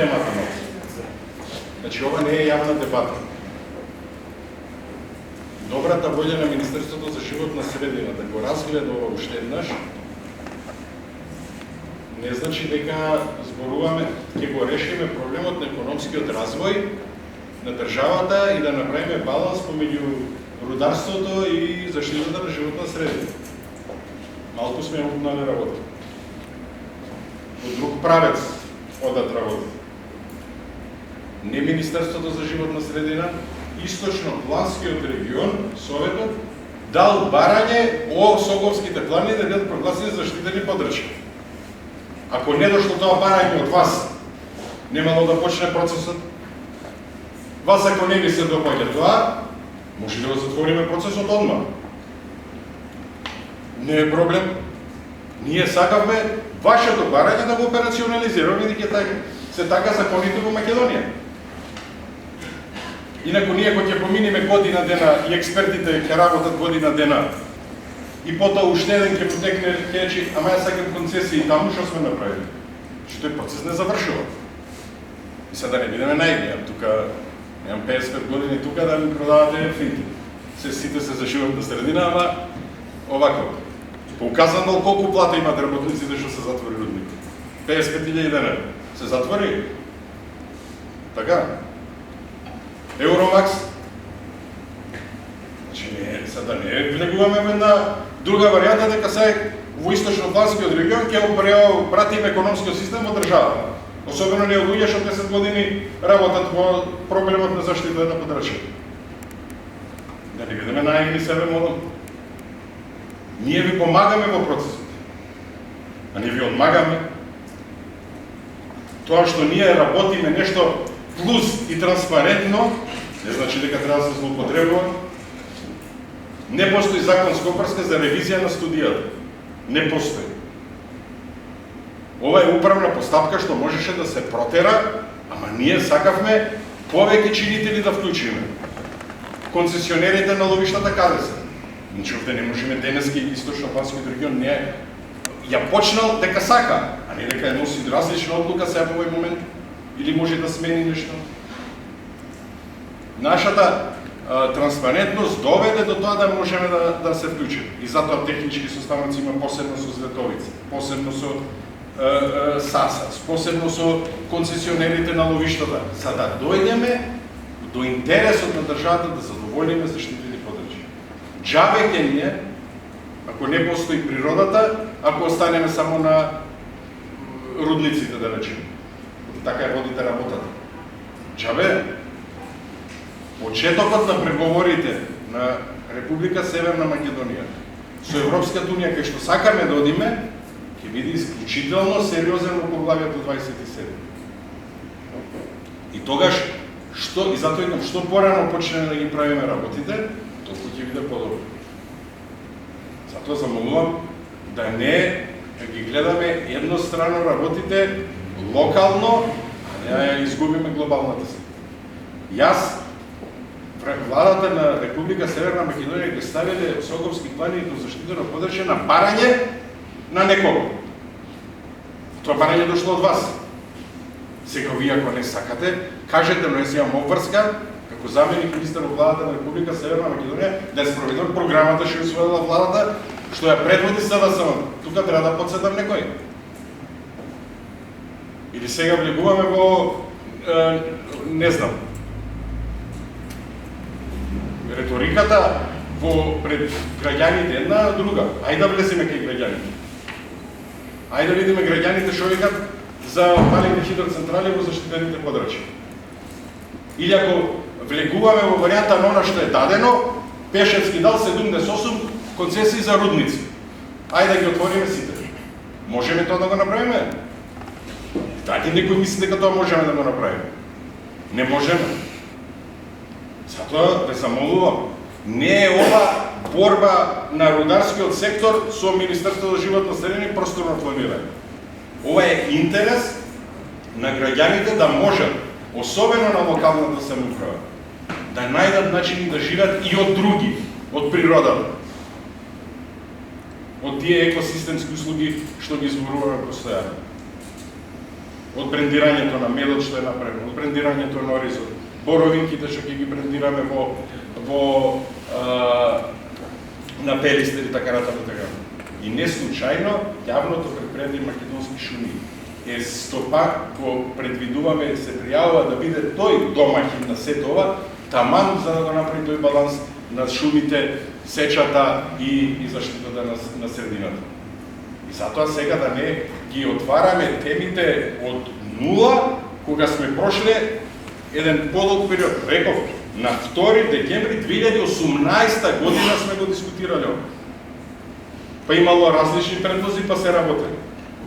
темата на. Значи, ова не е јавна дебата. Добрата волја на Министерството за животна средина да го разгледа ова уште еднаш, не значи дека зборуваме, ќе го решиме проблемот на економскиот развој на државата и да направиме баланс помеѓу рударството и заштитата на животна средина. Малку сме умнали работа. Во друг правец одат работа. Не Министерството за животна средина, Источно-Планскиот регион, Советот, дал барање о Соговските планини да бидат прогласени заштитени подрачја. Ако не дошло тоа барање од вас, немало да почне процесот. Вас ако не ви се допаѓа тоа, може да го затвориме процесот одма. Не е проблем. Ние сакавме вашето барање да го операционализираме, бидејќи се така законите во Македонија. Инаку ние кога ќе поминиме година дена и експертите ќе работат година дена и потоа уште еден ќе потекне ќе речи, ама ја сакам концесија и таму што сме направили. Што тој процес не завршува. И сега да не бидеме наивни, тука имам 55 години тука да ми продавате финти. Сите се за животна средина, ама овако. Показано колку плата имат работниците што се затвори рудник. 55.000 дена. Се затвори? Така? Евромакс? Значи, сега не влегуваме во една друга варијанта дека се во Источно-Планскиот регион ќе пратиме економскиот систем во државата. Особено не луѓе што 10 години работат во проблемот на заштита на подрачјата. Да не бидеме наивни себе молам. Ние ви помагаме во процесот, а не ви одмагаме. Тоа што ние работиме нешто плюс и транспарентно, не значи дека треба да се злоупотребува. Не постои законска опрска за ревизија на студијата. Не постои. Ова е управна постапка што можеше да се протера, ама ние сакавме повеќе чинители да вклучиме. Концесионерите на ловиштата каде се? Значи, овде не можеме денески Источно-Планскиот регион не ја почнал дека сака, а не дека ја носи различна одлука сега во овој момент, или може да смени нешто. Нашата транспарентност доведе до тоа да можеме да се вклучиме. И затоа технички составници има посебно со Зветовица, посебно со САСАЦ, посебно со концесионерите на ловиштата. За да дојдеме до интересот на државата да задоволиме заштитени подрачја. Џабе ќе ни е, ако не постои природата, ако останеме само на рудниците, да речеме. Така е водите работата. Џабе, почетокот на преговорите на Република Северна Македонија со Европската унија, кај што сакаме да одиме, ќе биде исклучително сериозен во поглавјето 27. И тогаш, и затоа идам, што порано почнеме да ги правиме работите, толку ќе биде подобро. Затоа замолувам да не ги гледаме едностранно работите локално, а не ја изгубиме глобалната слика. Јас, владата на Република Северна Македонија ги ставиле Соговски планини до заштитено подрачје на барање на некого. Тоа барање дошло од вас. Сега вие ако не сакате, кажете, но јас имам обврска, како заменик министер во владата на Република Северна Македонија, да ја спроведам програмата што ја усвоила владата, што ја предводи СДСМ. Тука треба да подседам некој. Или сега влегуваме во, не знам, реториката пред граѓаните една друга. Ајде да влеземе кај граѓаните. Ајде да видиме граѓаните што викат за малите хидроцентрали во заштитените подрачја. Или ако влегуваме во варијанта на она што е дадено, Пешевски дал 78 концесии за рудници. Ајде да ги отвориме сите. Можеме тоа да го направиме? Дали некој мисли дека тоа можеме да го направиме? Не можеме. Затоа ве замолувам, не е ова борба на рударскиот сектор со Министерството за животна средина и просторно планирање. Ова е интерес на граѓаните да можат, особено на локалната самоуправа, да најдат начини да живеат и од други, од природата. Од тие екосистемски услуги што ги зборуваме постојано. од брендирањето на медот што е направено, од брендирањето на оризот, боровинките што ќе ги брендираме на Пелистер и така натаму така. И не случајно јавното предпријатие Македонски шуми е стопак кој предвидуваме се пријавува да биде тој домаќин на сето ова, таман за да го направи тој баланс на шумите, сечата и заштитата на средината. И затоа сега да не ги отвараме темите од нула, кога сме прошле еден подолг период. Реков, на 2 декември 2018 година сме го дискутирали. Па имало различни предлози, па се работели.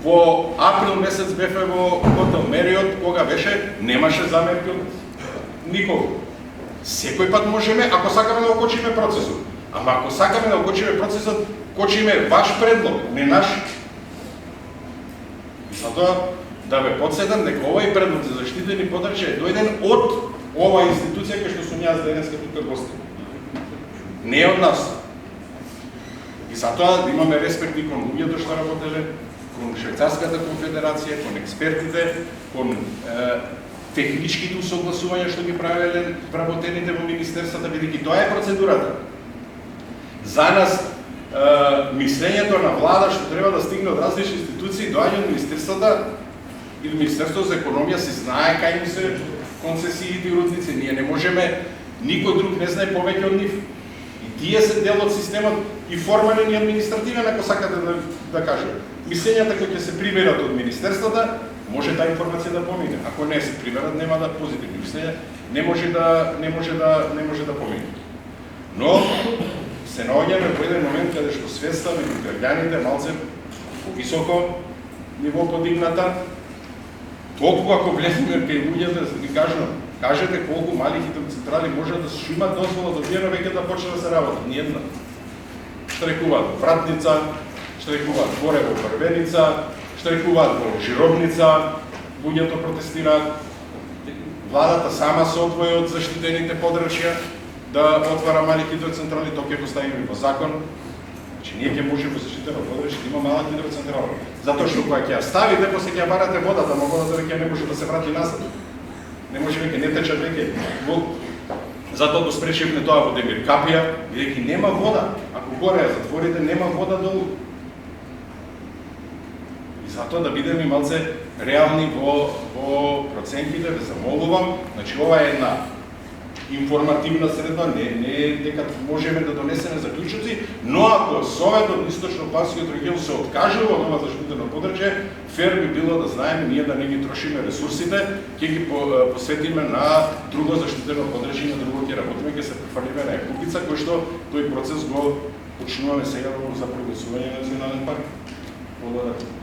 Во април месец бевме во хотел Мериот, кога беше, немаше замерки од никого. Секој пат можеме, ако сакаме да окочиме процесот. Ама ако сакаме да окочиме процесот, кочиме ваш предлог, не наш. И затоа да ве подсетам дека овој предлог за заштитени подрачја е дојден од оваа институција кај што сум јас денеска тука гости. Не од нас. И затоа да имаме респект и кон луѓето што работеле, кон Швајцарската конфедерација, кон експертите, кон техничките усогласувања што ги правеле вработените во министерствата, бидејќи тоа е процедурата. За нас мислењето на влада што треба да стигне од различни институции доаѓа од министерствата и до Министерството за економија се знае кај им се концесиите и рудници. Ние не можеме, никој друг не знае повеќе од нив. И тие се дел од системот и формален и административен, ако сакате да кажем. Мислењата кои ќе се приберат од министерствата, може таа информација да помине. Ако не се приберат, нема да позитивни мислења, не може да помине. Но се наоѓаме во еден момент каде што свеста меѓу граѓаните малце повисоко ниво подигната. Толку ако влеземе кај луѓето да ги кажете колку мали хидроцентрали може да се имат дозвола до виена веќе да почне да се работи. Ниедна. Штрекуваат во Вратница, штрекуваат горе во Првеница, штрекуваат во Жиробница, луѓето протестираат. Владата сама се одвои од заштитените подрачја да отвара мали хидроцентрали, тоа ќе го ставиме во закон. Значи ние ќе можеме во заштитено подрачје да има мала хидроцентрала. Затоа што кога ќе ја ставите, после ќе ја барате водата, но водата веќе не може да се врати назад. Не може веќе, не тече веќе. Затоа го спречивме тоа во Демир Капија, бидејќи нема вода. Ако горе ја затворите, нема вода долу. И затоа да бидеме малце реални во проценките, ве замолувам. Значи ова е една информативна средба, не дека можеме да донесеме заклучоци, но ако Советот на Источно-Планскиот регион се откажува од ова заштитено подрачје, фер би било да знаеме ние да не ги трошиме ресурсите, ќе ги посветиме на друго заштитено подрачје, на друго ќе работиме, ќе се префрлиме на Купица, кој што тој процес го почнуваме сега за прогласување на национален парк. Благодарам.